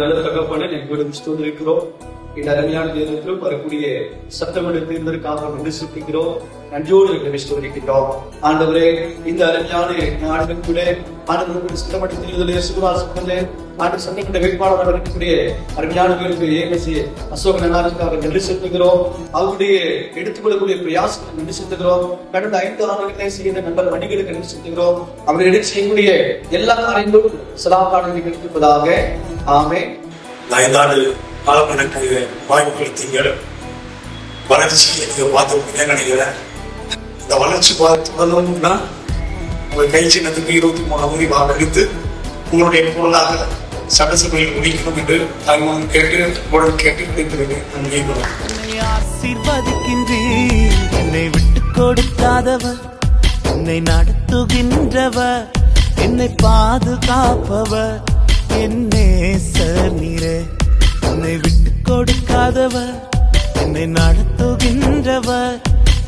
நல்ல தகப்பனே இருக்கிறோம். இந்த அருமையான தேர்தலும் வரக்கூடிய சட்டமன்ற தேர்தலுக்காக நன்றி செலுத்துகிறோம். நன்றியோடு விஸ்வரிக்கிறோம். ஆண்டவரே, இந்த அருமையான நாடுகள் கூட ஆண்டவர்கள் சட்டமன்ற தேர்தலில் சுகாதார ஆண்டு சட்டமன்ற வேட்பாளராக இருக்கக்கூடிய அருமையான ஏகசி அசோக் நல்லாருக்காக நன்றி செலுத்துகிறோம். அவருடைய எடுத்துக்கொள்ளக்கூடிய பிரயாசத்தை நன்றி செலுத்துகிறோம். கடந்த 5 ஆண்டுகளை செய்த நண்பர் வணிகளுக்கு நன்றி செலுத்துகிறோம். அவர்கள் செய்யக்கூடிய எல்லா காரியங்களும் சலாகாரங்களை கிடைப்பதாக. ஆமே. 5 ஆண்டு காலம் எனக்கு வாய்ப்பு கொடுத்தீங்க. வளர்ச்சியை நீங்க பார்த்து நினைக்கிறேன். இந்த வளர்ச்சி பார்த்துனா உங்க கை சின்னத்துக்கு 23 வாக்களித்து உங்களுடைய பொருளாக சட்டசபையில் முடிக்கணும் என்று தாய்மொழி கேட்டு ஆசீர்வதிக்கின்றீர். என்னை விட்டு கொடுக்காதவர், என்னை நடத்துகின்றவர், என்னை பாதுகாப்பவர், என்னே நீரே. என்னை விட்டு கொடுக்காதவர், என்னை நடத்துகின்றவர்,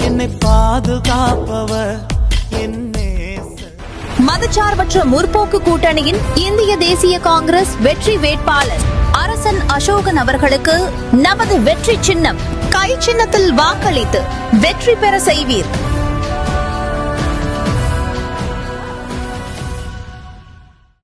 என்னை பாதுகாப்பவர், என்னே. மதச்சார்பற்ற முற்போக்கு கூட்டணியின் இந்திய தேசிய காங்கிரஸ் வெற்றி வேட்பாளர் அரசன் அசோகன் அவர்களுக்கு நமது வெற்றி சின்னம் கை சின்னத்தில் வாக்களித்து வெற்றி பெற செய்வீர்.